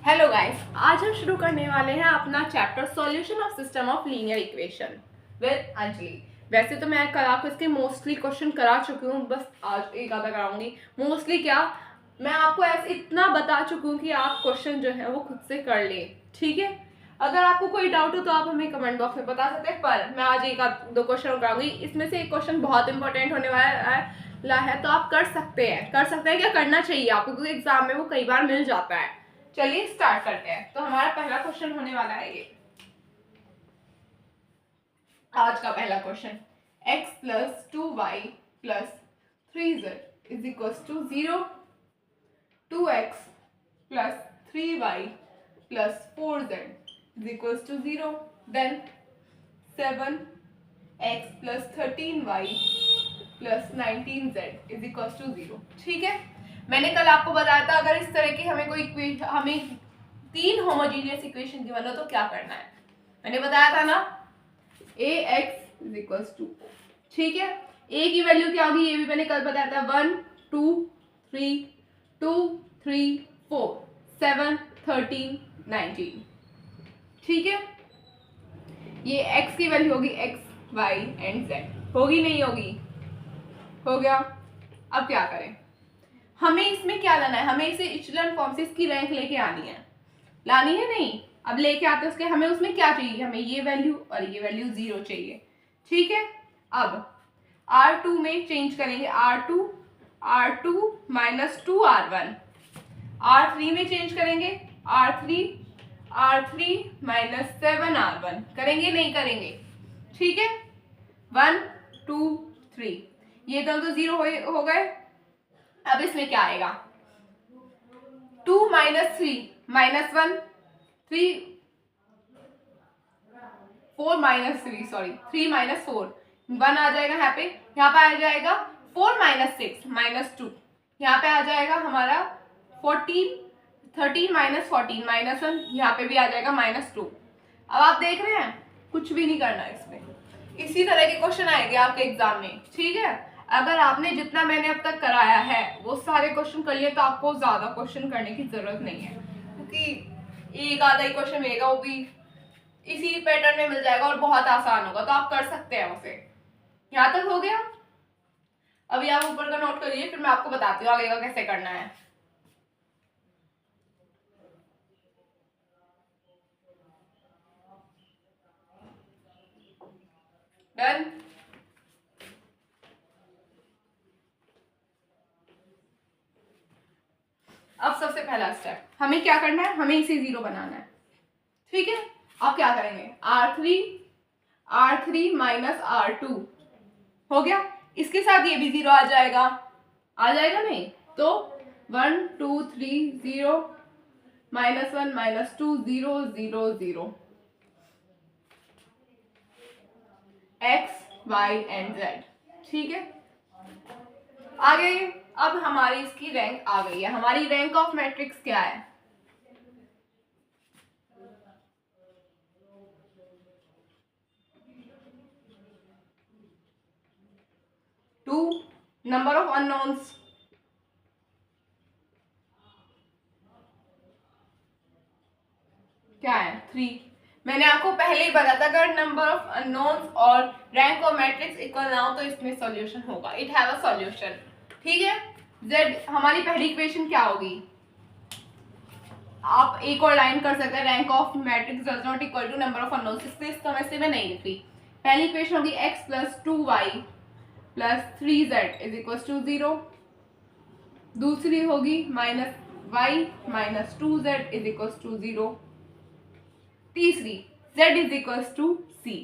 Hello guys, आज हम शुरू करने वाले हैं अपना chapter solution of system of linear equation with Anjali. वैसे तो मैं कल आपको इसके मोस्टली क्वेश्चन करा चुकी हूँ, बस आज एक आधा कराऊंगी। मोस्टली क्या, मैं आपको ऐसे इतना बता चुकी हूँ कि आप क्वेश्चन जो है वो खुद से कर ले, ठीक है। अगर आपको कोई डाउट हो तो आप हमें कमेंट बॉक्स में बता सकते हैं, पर मैं आज एक दो क्वेश्चन कराऊंगी। इसमें से एक क्वेश्चन बहुत इंपॉर्टेंट होने वाला है, तो आप कर सकते हैं क्या करना चाहिए आपको, क्योंकि एग्जाम में वो कई बार मिल जाता है। चलिए स्टार्ट करते हैं। तो हमारा पहला क्वेश्चन होने वाला है ये आज का पहला question, x plus 2y plus 3z is equal to 0, 2x plus 3y plus 4z is equal to 0, then 7x plus 13y plus 19z is equal to 0। ठीक है, मैंने कल आपको बताया था अगर इस तरह की हमें तीन होमोजीनियस इक्वेशन गिवन हो तो क्या करना है। मैंने बताया था ना, ax इज इक्वल टू, ठीक है। a की वैल्यू क्या होगी ये भी मैंने कल बताया था, 1 2 3 2 3 4 7 13 19, ठीक है। ये x की वैल्यू होगी x y एंड z, होगी नहीं होगी, हो गया। अब क्या करें, हमें इसमें क्या लाना है, हमें इसे इचेलॉन फॉर्म से इसकी रैंक लेके आनी है, लानी है नहीं। अब लेके आते हैं उसके, हमें उसमें क्या चाहिए, हमें ये वैल्यू और ये वैल्यू 0 चाहिए, ठीक है। अब R2 में चेंज करेंगे, R2 माइनस 2R1, R3 में चेंज करेंगे, R3 माइनस 7R1 करेंगे नहीं करेंगे, ठीक है। 1 2 3 ये दोनों तो 0 हो गए। अब इसमें क्या आएगा, 2 minus 3 minus 1, 3 4 minus 3 sorry 3 minus 4, 1 आ जाएगा यहाँ पे आ जाएगा 4 माइनस 6 माइनस 2, यहाँ पे आ जाएगा हमारा 14, 13 माइनस 14 माइनस 1, यहाँ पे भी आ जाएगा माइनस 2। अब आप देख रहे हैं कुछ भी नहीं करना है इसमें, इसी तरह के क्वेश्चन आएंगे आपके एग्जाम में, ठीक है। अगर आपने जितना मैंने अब तक कराया है वो सारे क्वेश्चन कर लिए तो आपको ज्यादा क्वेश्चन करने की जरूरत नहीं है, क्योंकि एक आधा ही क्वेश्चन मिलेगा, वो भी इसी पैटर्न में मिल जाएगा और बहुत आसान होगा, तो आप कर सकते हैं उसे। यहाँ तक हो गया। अभी आप ऊपर का नोट करिए, फिर मैं आपको बताती हूँ आगे का कैसे करना है। डन। अब सबसे पहला स्टेप, हमें क्या करना है, हमें इसे 0 बनाना है, ठीक है। आप क्या करेंगे, R3 माइनस R2 हो गया, इसके साथ ये भी 0 आ जाएगा नहीं, तो 1 2 3 0 minus 1 minus 2 0 0 0, x y and z, ठीक है। आ गई। अब हमारी इसकी रैंक आ गई है, हमारी रैंक ऑफ मैट्रिक्स क्या है, 2, नंबर ऑफ अननोन्स क्या है, 3। मैंने आपको पहले ही बताया था अगर नंबर ऑफ अननोन्स और रैंक ऑफ मैट्रिक्स इक्वल ना हो तो इसमें सॉल्यूशन होगा, इट हैव अ सॉल्यूशन, ठीक है। z हमारी पहली इक्वेशन क्या होगी, आप एक और लाइन कर सकते हैं, rank of matrix does not equal to number of unknowns, इसलिए इस समय से मैं नहीं लिख रही। पहली इक्वेशन होगी x plus 2y plus 3z is equal to 0, दूसरी होगी minus y minus 2z is equal to 0, तीसरी z is equal to c,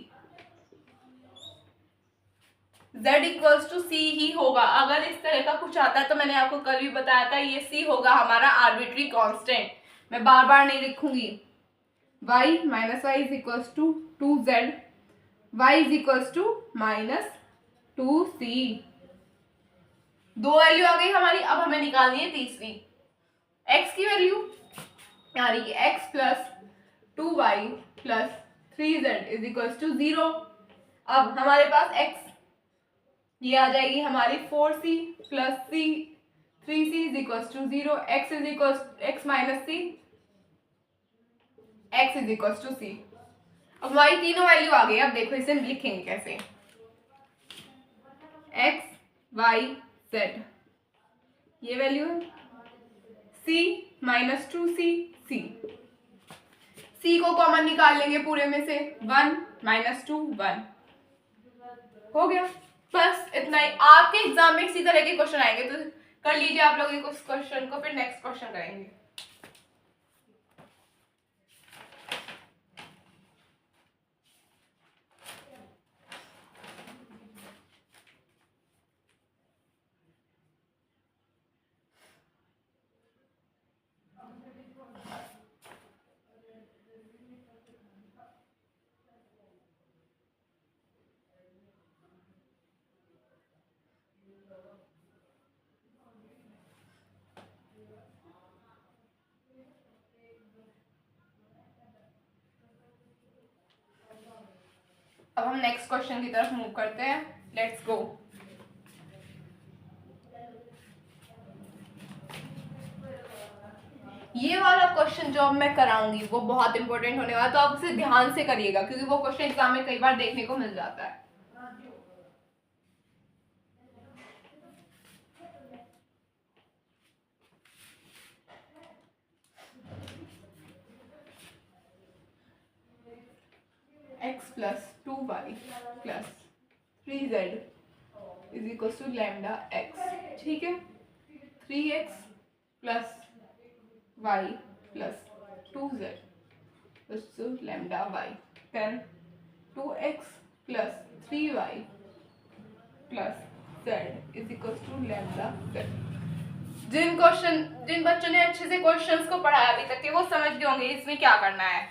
z equals to c ही होगा। अगर इस तरह का कुछ आता है तो मैंने आपको कल भी बताया था, ये c होगा हमारा आर्बिट्री कांस्टेंट, मैं बार बार नहीं लिखूंगी। y minus y is equals to 2z, y is equals to minus 2c, दो वैल्यू आ गई हमारी। अब हमें निकालनी है तीसरी, x की वैल्यू आ रही है x plus 2y plus 3z is equals to 0। अब हमारे पास x ये आ जाएगी हमारी 4c plus c, 3c is equal to 0, x is equal x minus c x is equal to C. अब हमारी तीनों वैल्यू आ गई। अब देखो इसे लिखेंगे कैसे, x y z, ये वैल्यू है c minus 2c c। c को कॉमन निकाल लेंगे पूरे में से, 1 माइनस 2 1 हो गया। बस इतना ही। आपके एग्जाम में इसी तरह के क्वेश्चन आएंगे तो कर लीजिए आप लोग इस क्वेश्चन को, फिर नेक्स्ट क्वेश्चन करेंगे। अब हम नेक्स्ट क्वेश्चन की तरफ मूव करते हैं। Let's go. ये वाला क्वेश्चन जो अब मैं कराऊंगी वो बहुत इंपॉर्टेंट होने वाला, तो आप उसे ध्यान से करिएगा क्योंकि वो क्वेश्चन एग्जाम में कई बार देखने को मिल जाता है। x plus 2y plus 3z is equal to lambda x। ठीक है, 3x plus y plus 2z is to lambda y। Then 2x plus 3y plus z is equal to lambda z। जिन बच्चों ने अच्छे से क्वेश्चंस को पढ़ा है अभी तक के वो समझ गए होंगे इसमें क्या करना है।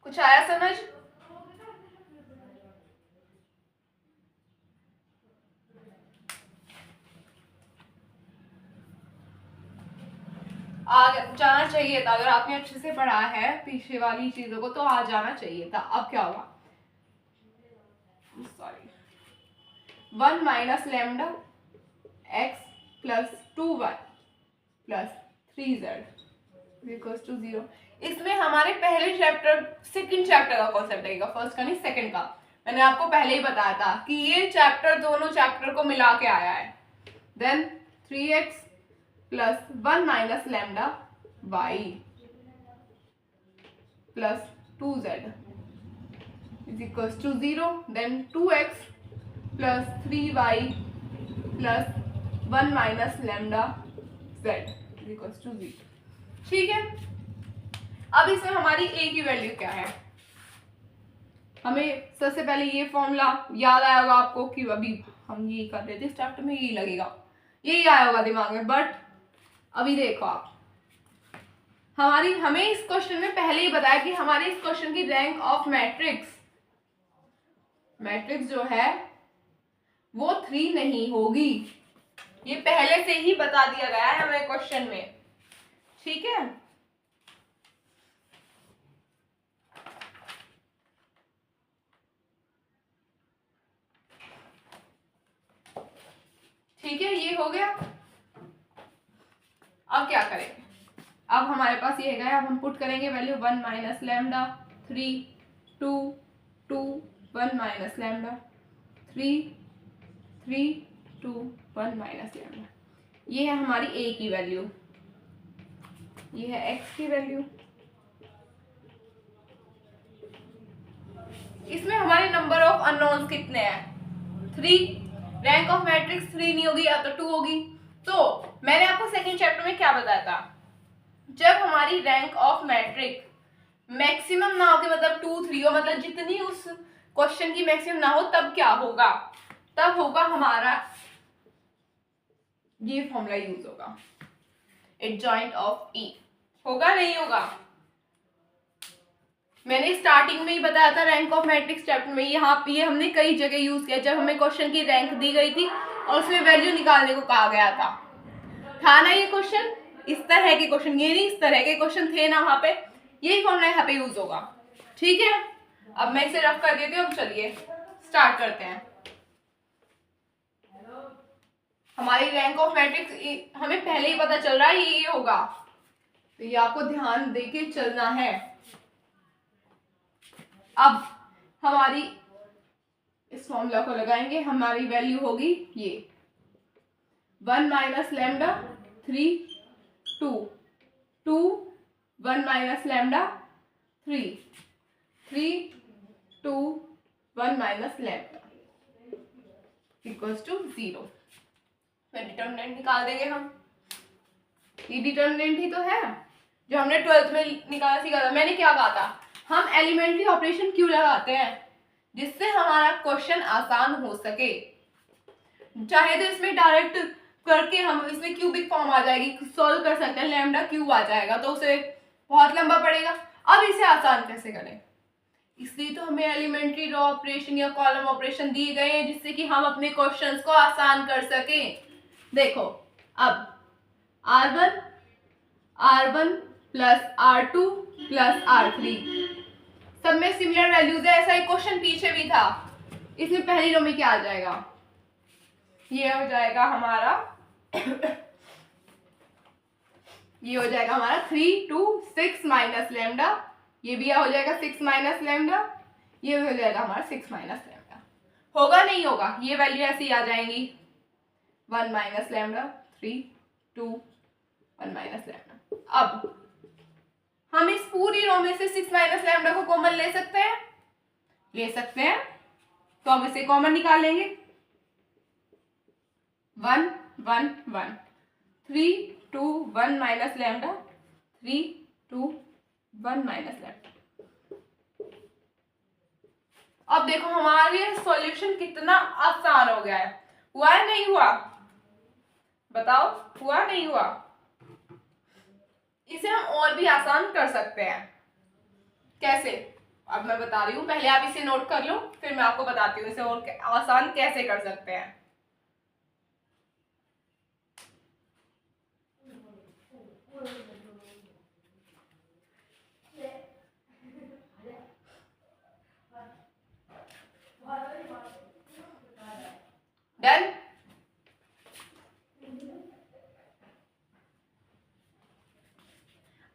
कुछ आया समझ? आ जाना चाहिए था, अगर आपने अच्छे से पढ़ा है पीछे वाली चीजों को तो आ जाना चाहिए था। अब क्या हुआ, sorry, 1 minus lambda x plus 2y plus 3z equals to 0। इसमें हमारे पहले चैप्टर सेकंड चैप्टर का कॉन्सेप्ट आएगा, फर्स्ट का नहीं सेकंड का। मैंने आपको पहले ही बताया था कि ये चैप्टर दोनों चैप्टर को मिला के आया है। Then 3x plus 1 minus lambda y plus 2z is equals to 0। Then 2x plus 3y plus 1 minus lambda z is equals to 0। ठीक है, अब इसमें हमारी a की वैल्यू क्या है, हमें सबसे पहले ये फॉर्मूला याद आया होगा आपको कि अभी हम ये कर रहे थे, स्टार्ट में यही लगेगा, यही आया होगा दिमाग में। बट अभी देखो आप, हमें इस क्वेश्चन में पहले ही बताया कि हमारे इस क्वेश्चन की रैंक ऑफ मैट्रिक्स जो है वो 3 नहीं होगी। ये पहले से ही बता दिया गया है हमें क्वेश्चन में। ठीक है, ठीक है, ये हो गया। अब क्या करेंगे, अब हमारे पास ये है, अब हम पुट करेंगे value 1 minus lambda 3 2 2 1 minus lambda 3 3 2 1 minus lambda. ये है हमारी a की वैल्यू, ये है x की वैल्यू। इसमें हमारे नंबर ऑफ अननोन्स कितने हैं, 3। रैंक ऑफ मैट्रिक्स 3 नहीं होगी या तो 2 होगी। तो मैंने आपको सेकंड चैप्टर में क्या बताया था, जब हमारी रैंक ऑफ मैट्रिक मैक्सिमम ना हो, मतलब 2 3 हो, मतलब जितनी उस क्वेश्चन की मैक्सिमम ना हो, तब क्या होगा, तब होगा हमारा ये फॉर्मूला यूज होगा, एडजॉइंट ऑफ ई। होगा नहीं होगा, मैंने स्टार्टिंग में ही बताया था रैंक ऑफ मैट्रिक्स चैप्टर में। यहाँ पे ये हमने कई जगह यूज किया, जब हमें क्वेश्चन की रैंक दी गई थी और उसमें वैल्यू निकालने को कहा गया था ना ये क्वेश्चन, इस तरह के क्वेश्चन, ये नहीं इस तरह के क्वेश्चन थे ना वहां पे, यही फॉर्मूला यहाँ पे यूज होगा। ठीक है, अब मैं इसे रफ कर देती हूँ। अब चलिए स्टार्ट करते हैं। हमारी रैंक ऑफ मैट्रिक्स हमें पहले ही पता चल रहा है ये होगा, तो ये आपको ध्यान देके चलना है। अब हमारी इस फॉर्मूला को लगाएंगे, हमारी वैल्यू होगी ये 1 minus lambda 3 2 2 1 minus lambda 3 3 2 1 minus lambda equals to 0। Determinant निकाल देंगे हम। ये डिटर्मिनेंट ही तो है जो हमने 12th में निकाला सीखा था। मैंने क्या कहा था, हम एलिमेंट्री ऑपरेशन क्यों लगाते हैं, जिससे हमारा क्वेश्चन आसान हो सके। चाहे तो इसमें डायरेक्ट करके हम इसमें क्यूबिक फॉर्म आ जाएगी, सॉल्व कर सकते हैं, लैम्डा क्यूब आ जाएगा तो उसे बहुत लंबा पड़ेगा। अब इसे आसान कैसे करें, इसलिए तो हमें एलिमेंट्री रो ऑपरेशन या कॉलम ऑपरेशन दिए गए हैं, जिससे कि हम अपने क्वेश्चंस को आसान कर सकें। देखो अब R1 plus R2 plus R3 सब में सिमिलर वैल्यूज है। ऐसा एक क्वेश्चन पीछे भी था, इसमें पहली रो में क्या आ जाएगा, ये हो जाएगा हमारा ये हो जाएगा हमारा 3 2 6 माइनस लैम्डा, ये भी हो जाएगा 6 माइनस लैम्डा, ये हो जाएगा हमारा 6 माइनस लैम्डा। होगा नहीं होगा, ये वैल्यू ऐसे ही आ जाएंगी 1 माइनस लैम्डा 3 2 1 माइनस लैम्डा। अब हम इस पूरी रो में से 6 माइनस लैम्डा को कॉमन ले सकते हैं, तो अब इसे कॉमन निकाल लेंगे। 1 1 1 3 2 1 माइनस लैम्डा 3 2 1 माइनस लैम्डा। अब देखो हमारे सॉल्यूशन कितना आसान हो गया है। हुआ है नहीं हुआ, बताओ, हुआ नहीं हुआ। इसे हम और भी आसान कर सकते हैं। कैसे, अब मैं बता रही हूं, पहले आप इसे नोट कर लो, फिर मैं आपको बताती हूँ इसे और आसान कैसे कर सकते हैं। डन।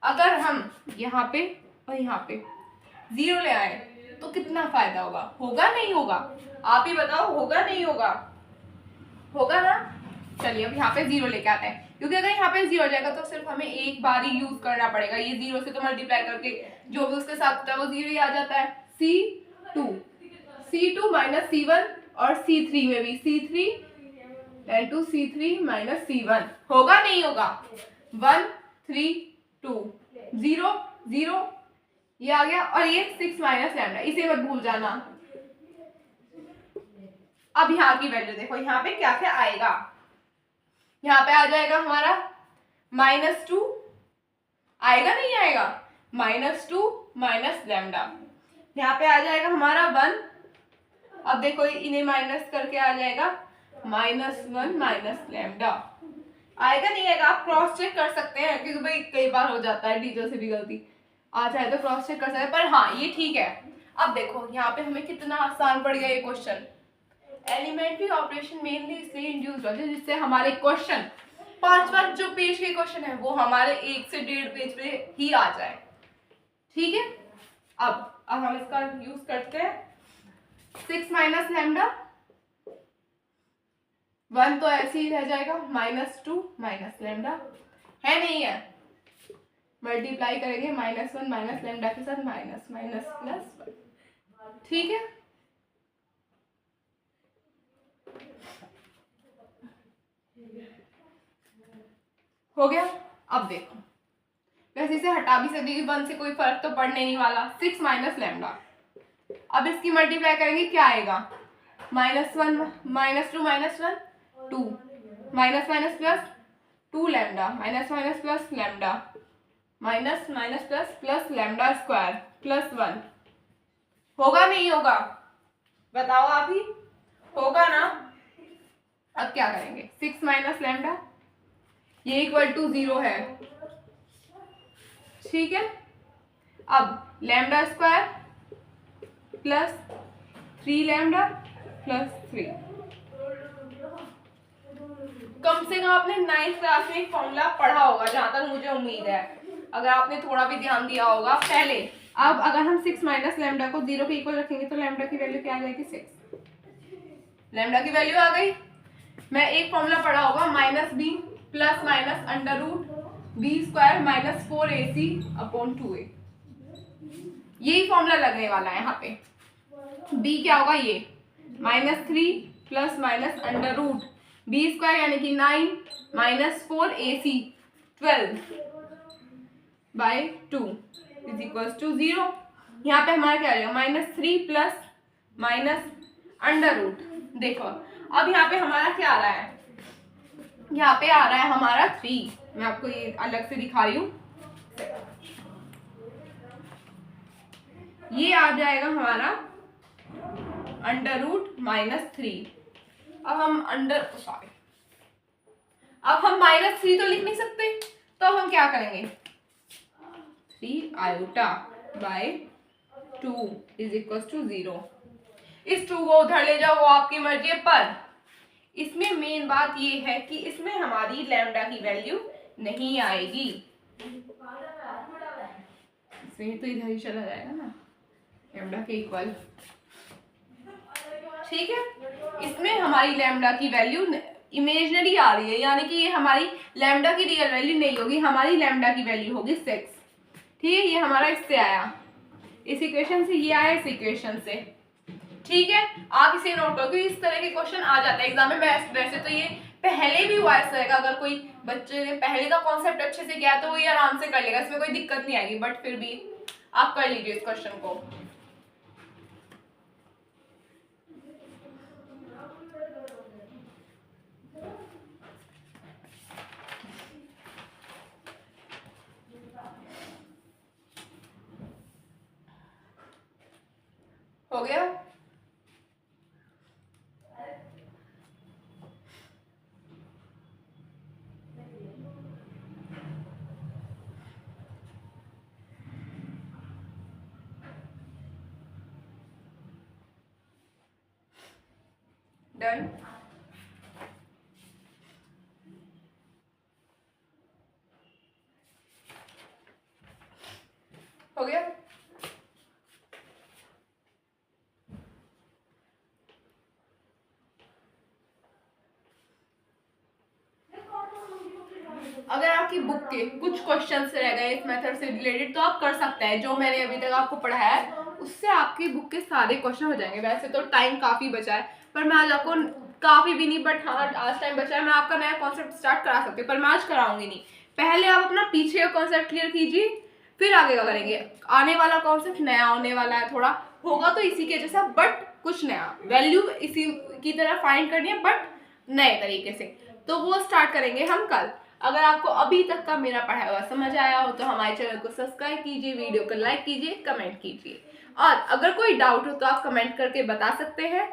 अगर हम यहाँ पे और यहाँ पे 0 ले आए तो कितना फायदा होगा नहीं होगा, आप ही बताओ, होगा नहीं होगा, होगा ना। चलिए अब यहाँ पे 0 लेके आते हैं, क्योंकि अगर यहाँ पे 0 हो जाएगा तो सिर्फ हमें एक बार ही यूज करना पड़ेगा। ये 0 से तो मल्टीप्लाई करके जो भी उसके साथ होता है वो 0 ही आ जाता है। C2 माइनस C1 और C3 में भी C3 into C3 minus C1, होगा नहीं होगा। 1 3 2 0 0 ये आ गया, और ये 6 माइनस लैम्डा, इसे मत भूल जाना। अब यहाँ की वैल्यू देखो, यहाँ पे क्या क्या आएगा। यहाँ पे आ जाएगा हमारा -2, आएगा नहीं आएगा, -2 माइनस लैम्डा। यहाँ पे आ जाएगा हमारा 1, अब देखो इन्हें माइनस करके आ जाएगा -1 माइनस लैम्डा। आएगा नहीं आएगा, आप क्रॉस चेक कर सकते हैं, क्योंकि भाई कई बार हो जाता है टीचर से भी गलती आ जाए तो क्रॉस चेक कर सकते हैं, पर हाँ ये ठीक है। अब देखो यहाँ पे हमें कितना आसान पड़ गया ये क्वेश्चन। एलिमेंट्री ऑपरेशन मेनली इसलिए इंड्यूस होते हैं जिससे हमारे क्वेश्चन 5 जो पेज के क्वेश्चन है वो हमारे 1 से 1.5 पेज पे ही आ जाए। ठीक है, अब हम इसका यूज करते हैं। 6 माइनस लैम्डा, 1 तो ऐसे ही रह जाएगा, -2 माइनस लैम्डा है नहीं है, मल्टीप्लाई करेंगे -1 माइनस लैम्डा के साथ माइनस प्लस 1। ठीक है, हो गया। अब देखो वैसे इसे हटा भी सकते, 1 से कोई फर्क तो पड़ने नहीं वाला। 6 माइनस लैम्डा, अब इसकी मल्टीप्लाई करेंगे क्या आएगा, -1 -2 -1 2 minus plus 2 lambda minus plus lambda minus plus lambda square plus 1। होगा नहीं होगा, बताओ आप ही, होगा ना। अब क्या करेंगे, 6 माइनस लैम्डा, ये इक्वल टू 0 है। ठीक है, अब lambda square plus 3 lambda plus 3 कम से कम आपने 9th क्लास में एक फॉर्मूला पढ़ा होगा, जहां तक मुझे उम्मीद है, अगर आपने थोड़ा भी ध्यान दिया होगा पहले। अब अगर हम 6 माइनस लैम्डा को 0 के इक्वल रखेंगे तो लैम्डा की वैल्यू क्या आ जाएगी? 6। लैम्डा की वैल्यू आ गई। मैं एक फॉर्मूला पढ़ा होगा, minus B plus minus under root B square minus 4ac upon 2a। यही फॉर्मूला लगने वाला है यहाँ पे। b क्या होगा? ये -3 plus minus under root B square यानी कि 9 minus 4ac 12 by 2 is equals to 0। यहाँ पे हमारा क्या आ जाएगा? -3 प्लस माइनस अंडर रूट। देखो अब यहाँ पे हमारा क्या आ रहा है? यहाँ पे आ रहा है हमारा 3। मैं आपको ये अलग से दिखा रही हूँ। ये आ जाएगा हमारा अंडर रूट -3। अब हम -3 तो लिख नहीं सकते, तो अब हम क्या करेंगे? 3 iota by 2 is equal to 0। इस 2 को उधर ले जाओ, वो आपकी मर्जी है, पर इसमें मेन बात ये है कि इसमें हमारी लैम्डा की वैल्यू नहीं आएगी। इसमें तो इधर ही चला जाएगा ना लैम्डा के इक्वल, ठीक है। इसमें हमारी लैम्डा की वैल्यू इमेजिनरी आ रही है, यानी कि ये हमारी लैम्डा की रियल वैल्यू नहीं होगी, हमारी लैम्डा की वैल्यू होगी 6। ठीक है, ये हमारा इससे आया, इस इक्वेशन से ये आया, इस इक्वेशन से। ठीक है, आप इसे नोट करो क्योंकि इस तरह के क्वेश्चन आ जाते हैं एग्जाम में। वैसे तो ये पहले भी हुआ इस तरह का, अगर कोई बच्चे ने पहले का कॉन्सेप्ट अच्छे से किया तो वो ये आराम से कर लेगा, इसमें कोई दिक्कत नहीं आएगी। बट फिर भी आप कर लीजिए इस क्वेश्चन को। हो गया? डन। हो गया? अगर आपकी बुक के कुछ क्वेश्चन रह गए इस मेथड से रिलेटेड तो आप कर सकते हैं। जो मैंने अभी तक आपको पढ़ाया है उससे आपकी बुक के सारे क्वेश्चन हो जाएंगे। वैसे तो टाइम काफ़ी बचा है, पर मैं आज आपको काफ़ी भी नहीं, बट हाँ आज टाइम बचा है, मैं आपका नया कॉन्सेप्ट स्टार्ट करा सकती हूँ, पर मैं आज कराऊंगी नहीं। पहले आप अपना पीछे का कॉन्सेप्ट क्लियर कीजिए, फिर आगे का करेंगे। आने वाला कॉन्सेप्ट नया होने वाला है, थोड़ा होगा तो इसी के जैसा, बट कुछ नया, वैल्यू इसी की तरह फाइंड करनी है बट नए तरीके से, तो वो स्टार्ट करेंगे हम कल। अगर आपको अभी तक का मेरा पढ़ाया हुआ समझ आया हो तो हमारे चैनल को सब्सक्राइब कीजिए, वीडियो को लाइक कीजिए, कमेंट कीजिए, और अगर कोई डाउट हो तो आप कमेंट करके बता सकते हैं,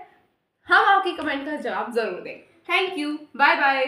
हम आपकी कमेंट का जवाब जरूर दें। Thank you, bye bye.